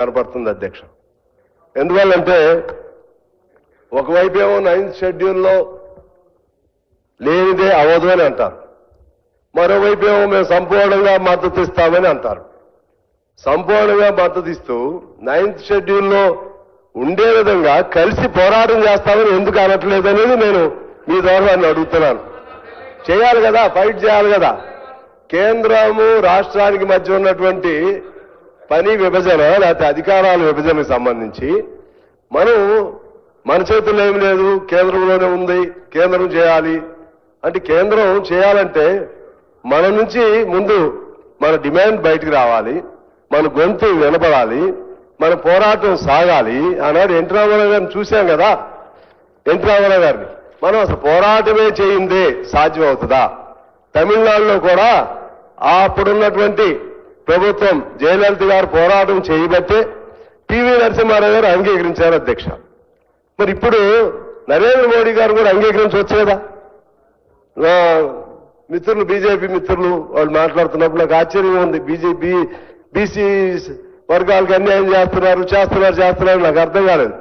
కనపడుతుంది అధ్యక్ష. ఎందువల్లంటే ఒకవైపు ఏమో 9th షెడ్యూల్లో లేనిదే అవదు అని అంటారు, మరోవైపు ఏమో మేము సంపూర్ణంగా మద్దతు ఇస్తామని అంటారు. సంపూర్ణంగా మద్దతు ఇస్తూ 9th షెడ్యూల్లో ఉండే విధంగా కలిసి పోరాటం చేస్తామని ఎందుకు అనట్లేదనేది నేను మీ ద్వారా అడుగుతున్నాను. చేయాలి కదా, ఫైట్ చేయాలి కదా. కేంద్రము రాష్ట్రానికి మధ్య ఉన్నటువంటి పని విభజన లేకపోతే అధికారాల విభజనకు సంబంధించి మన చేతుల్లో ఏమి లేదు, కేంద్రంలోనే ఉంది, కేంద్రం చేయాలి అంటే కేంద్రం చేయాలంటే మన నుంచి ముందు మన డిమాండ్ బయటికి రావాలి, మన గొంతు వినపడాలి, మన పోరాటం సాగాలి. ఆనాడు ఎన్టీ రామారావు గారిని చూశాం కదా, ఎన్టీ రామారావు గారిని మనం అసలు పోరాటమే చేయిందే సాధ్యం అవుతుందా? తమిళనాడులో కూడా అప్పుడున్నటువంటి ప్రభుత్వం జయలలిత గారు పోరాటం చేయబట్టే పివి నరసింహారావు గారు అంగీకరించారు అధ్యక్ష. మరి ఇప్పుడు నరేంద్ర మోడీ గారు కూడా అంగీకరించవచ్చు కదా. మిత్రులు బీజేపీ మిత్రులు వాళ్ళు మాట్లాడుతున్నప్పుడు నాకు ఆశ్చర్యం ఉంది. బీసీ వర్గాలకు అన్యాయం చేస్తున్నారు నాకు అర్థం కాలేదు.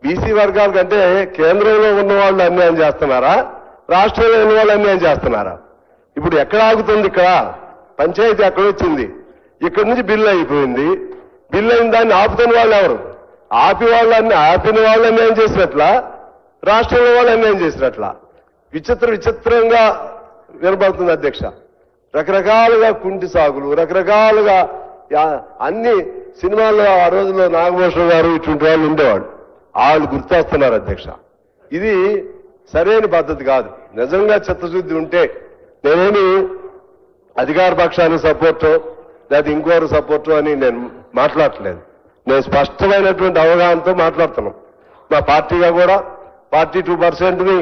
బీసీ వర్గాల కంటే కేంద్రంలో ఉన్న వాళ్ళు అన్యాయం చేస్తున్నారా, రాష్ట్రంలో ఉన్న వాళ్ళు అన్యాయం చేస్తున్నారా? ఇప్పుడు ఎక్కడ ఆగుతుంది? ఇక్కడ పంచాయతీ ఎక్కడ వచ్చింది? ఇక్కడి నుంచి బిల్లు అయిపోయింది. బిల్లు అయిన దాన్ని ఆపుతున్న వాళ్ళు ఎవరు? ఆపిన వాళ్ళు అన్యాయం చేసినట్ల, రాష్ట్రంలో వాళ్ళు అన్యాయం చేసినట్ల విచిత్రంగా వినబడుతుంది అధ్యక్ష. రకరకాలుగా కుంటి సాగులు, రకరకాలుగా అన్ని సినిమాల్లో ఆ రోజుల్లో నాగభూషణ్ గారు ఇటువంటి వాళ్ళు ఉండేవాళ్ళు, వాళ్ళు గుర్తొస్తున్నారు అధ్యక్ష. ఇది సరైన పద్ధతి కాదు. నిజంగా చిత్తశుద్ధి ఉంటే నేనేమి అధికార పక్షానికి సపోర్టు లేదా ఇంకోరు సపోర్టు అని నేను మాట్లాడట్లేదు. నేను స్పష్టమైనటువంటి అవగాహనతో మాట్లాడుతున్నాం. మా పార్టీగా కూడా 42%ని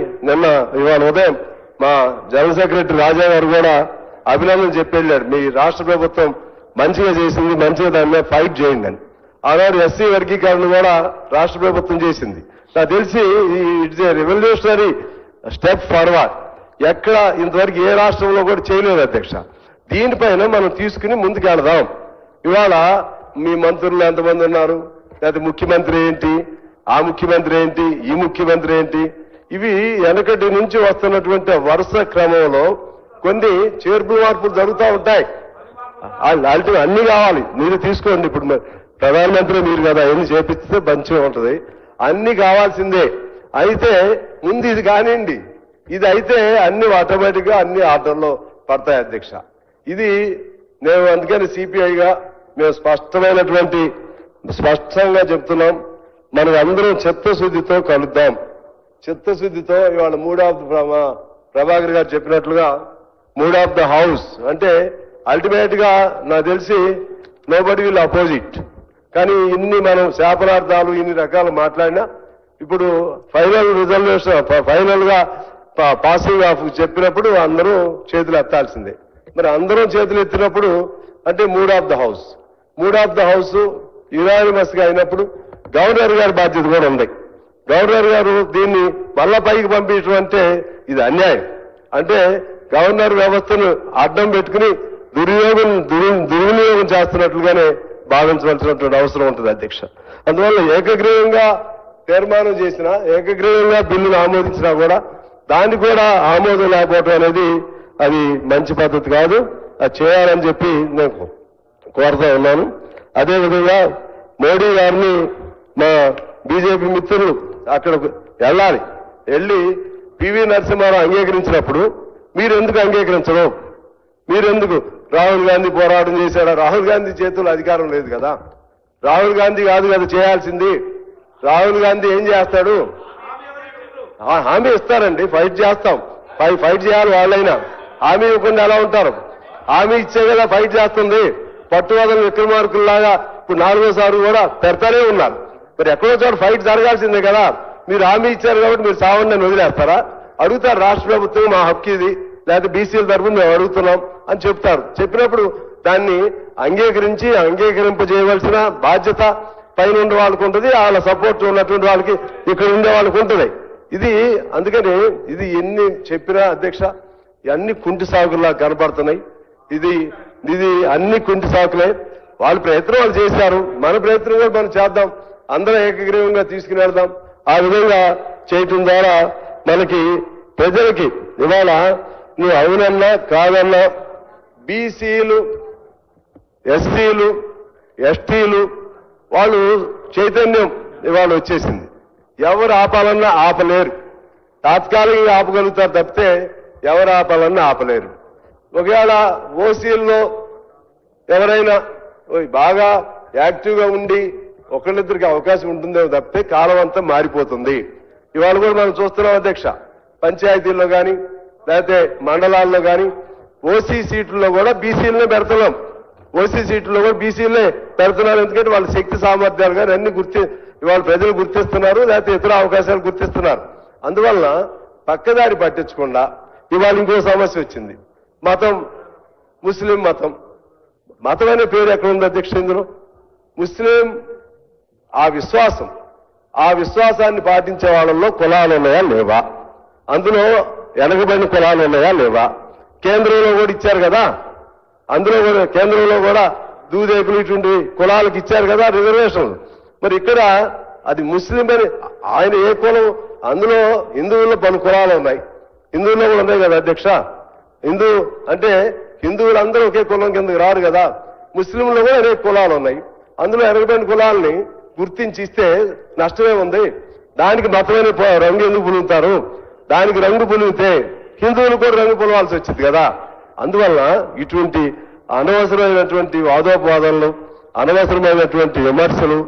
ఇవాళ ఉదయం మా జనరల్ సెక్రటరీ రాజా గారు కూడా అభినందన చెప్పెళ్ళాడు. మీ రాష్ట్ర ప్రభుత్వం మంచిగా చేసింది, మంచిగా దాని మీద ఫైట్ చేయండి అని. ఆనాడు ఎస్సీ వర్గీకరణ కూడా రాష్ట్ర ప్రభుత్వం చేసింది. నాకు తెలిసి it's a revolutionary step forward. ఎక్కడ ఇంతవరకు ఏ రాష్ట్రంలో కూడా చేయలేదు అధ్యక్ష. దీనిపైన మనం తీసుకుని ముందుకెళదాం. ఇవాళ మీ మంత్రులు ఎంతమంది ఉన్నారు, లేకపోతే ముఖ్యమంత్రి ఏంటి, ఆ ముఖ్యమంత్రి ఏంటి, ఈ ముఖ్యమంత్రి ఏంటి, ఇవి వెనకటి నుంచి వస్తున్నటువంటి వరుస క్రమంలో కొన్ని చేర్పులు మార్పులు జరుగుతూ ఉంటాయి. అన్ని కావాలి, మీరు తీసుకోండి. ఇప్పుడు ప్రధానమంత్రి మీరు కదా, ఎన్ని చేపిస్తే మంచిగా ఉంటుంది. అన్ని కావాల్సిందే. అయితే ముందు ఇది కానివ్వండి, ఇది అయితే అన్ని ఆటోమేటిక్ గా అన్ని ఆర్డర్లో పడతాయి అధ్యక్ష. ఇది నేను అందుకని సిపిఐగా మేము స్పష్టంగా చెప్తున్నాం. మనం అందరం చిత్తశుద్ధితో కలుద్దాం. చిత్తశుద్ధితో ఇవాళ ప్రభాకర్ గారు చెప్పినట్లుగా మూడ్ ఆఫ్ ద హౌస్ అంటే అల్టిమేట్ గా నాకు తెలిసి నోబడి విల్ అపోజిట్. కానీ ఇన్ని మనం శాపనార్థాలు ఇన్ని రకాలు మాట్లాడినా ఇప్పుడు ఫైనల్ గా పాసింగ్ ఆఫ్ చెప్పినప్పుడు అందరూ చేతులు ఎత్తాల్సిందే. మరి అందరం చేతులు ఎత్తినప్పుడు అంటే mood of the house unanimous గా అయినప్పుడు గవర్నర్ గారి బాధ్యత కూడా ఉంది. గవర్నర్ గారు దీన్ని మళ్ళా పైకి పంపించడం అంటే ఇది అన్యాయం. అంటే గవర్నర్ వ్యవస్థను అడ్డం పెట్టుకుని దుర్వినియోగం చేస్తున్నట్లుగానే భావించవలసినటువంటి అవసరం ఉంటుంది అధ్యక్ష. అందువల్ల ఏకగ్రీవంగా తీర్మానం చేసినా, ఏకగ్రీవంగా బిల్లును ఆమోదించినా కూడా దాన్ని కూడా ఆమోదం లేకపోవడం అనేది అది మంచి పద్ధతి కాదు. అది చేయాలని చెప్పి నేను కోరుతా ఉన్నాను. అదేవిధంగా మోడీ గారిని మా బీజేపీ మిత్రులు అక్కడికి వెళ్ళి పివి నరసింహారావు అంగీకరించినప్పుడు మీరు ఎందుకు అంగీకరించరు? మీరెందుకు? రాహుల్ గాంధీ పోరాటం చేశాడా? రాహుల్ గాంధీ చేతుల్లో అధికారం లేదు కదా. రాహుల్ గాంధీ కాదు కదా చేయాల్సింది. రాహుల్ గాంధీ ఏం చేస్తాడు? హామీ ఇస్తారండి, ఫైట్ చేస్తాం. ఫైట్ చేయాలి. వాళ్ళైనా హామీ ఇవ్వకుండా ఎలా ఉంటారు? హామీ ఇచ్చే కదా ఫైట్ చేస్తుంది. పట్టువదల విక్రమార్కుల్లాగా ఇప్పుడు 4వ కూడా పెడతానే ఉన్నారు. మరి ఎక్కడో చోట ఫైట్ జరగాల్సిందే కదా. మీరు హామీ ఇచ్చారు కాబట్టి మీరు సావండి అని వదిలేస్తారా? అడుగుతారు రాష్ట్ర ప్రభుత్వం, మా హక్కు ఇది, లేకపోతే బీసీల తరఫున మేము అడుగుతున్నాం అని చెప్తారు. చెప్పినప్పుడు దాన్ని అంగీకరింపజేయవలసిన బాధ్యత పైన ఉండే వాళ్ళకు ఉంటుంది, వాళ్ళ సపోర్ట్ ఉన్నటువంటి వాళ్ళకి ఇక్కడ ఉండే వాళ్ళకు ఉంటుంది. ఇది అందుకని ఇది ఎన్ని చెప్పినా అధ్యక్ష అన్ని కుంటి సాగుల్లా కనబడుతున్నాయి. ఇది అన్ని కుంటి సాకులే. వాళ్ళ ప్రయత్నం వాళ్ళు చేశారు, మన ప్రయత్నం కూడా మనం చేద్దాం, అందరం ఏకగ్రీవంగా తీసుకుని వెళ్దాం. ఆ విధంగా చేయటం ద్వారా మనకి ప్రజలకి ఇవాళ నువ్వు అవునన్నా కాదన్నా బీసీలు, ఎస్సీలు, ఎస్టీలు వాళ్ళు చైతన్యం ఇవాళ వచ్చేసింది. ఎవరు ఆపాలన్నా ఆపలేరు, తాత్కాలికంగా ఆపగలుగుతారు తప్పితే ఎవరు ఆపాలన్నా ఆపలేరు. ఒకవేళ ఓసీల్లో ఎవరైనా బాగా యాక్టివ్గా ఉండి ఒకళ్ళిద్దరికి అవకాశం ఉంటుందేమో తప్పితే కాలం అంతా మారిపోతుంది. ఇవాళ కూడా మనం చూస్తున్నాం అధ్యక్ష, పంచాయతీల్లో కానీ లేకపోతే మండలాల్లో కానీ ఓసీ సీట్లలో కూడా బీసీలనే పెడుతున్నాం, ఓసీ సీట్లలో కూడా బీసీలనే పెడుతున్నారు. ఎందుకంటే వాళ్ళ శక్తి సామర్థ్యాలు కానీ అన్ని ఇవాళ ప్రజలు గుర్తిస్తున్నారు, లేకపోతే ఇతర అవకాశాలు గుర్తిస్తున్నారు. అందువల్ల పక్కదారి పట్టించకుండా ఇవాళ ఇంకో సమస్య వచ్చింది, మతం, ముస్లిం మతం. మతం అనే పేరు ఎక్కడ ఉంది అధ్యక్ష? ఇందులో ముస్లిం ఆ విశ్వాసాన్ని పాటించే వాళ్ళల్లో కులాలు ఉన్నాయా లేవా, అందులో వెనకబడిన కులాలు ఉన్నాయా లేవా? కేంద్రంలో కూడా ఇచ్చారు కదా, అందులో కూడా కేంద్రంలో కూడా దూదేకులు ఇటువంటి కులాలకు ఇచ్చారు కదా రిజర్వేషన్లు. మరి ఇక్కడ అది ముస్లిం అని ఆయన ఏ కులం? అందులో హిందువుల్లో పలు కులాలు ఉన్నాయి, హిందువుల్లో కూడా ఉన్నాయి కదా అధ్యక్ష. హిందూ అంటే హిందువులందరూ ఒకే కులం కిందకి రారు కదా, ముస్లింలో కూడా అనేక కులాలు ఉన్నాయి. అందులో వెనకబడిన కులాలని గుర్తించి ఇస్తే నష్టమే ఉంది. దానికి మతమైన రంగు ఎందుకు పులుగుతారు? దానికి రంగు పులిగితే హిందువులు కూడా రంగు పులవాల్సి వచ్చింది కదా. అందువల్ల ఇటువంటి అనవసరమైనటువంటి వాదోపవాదాలు, అనవసరమైనటువంటి విమర్శలు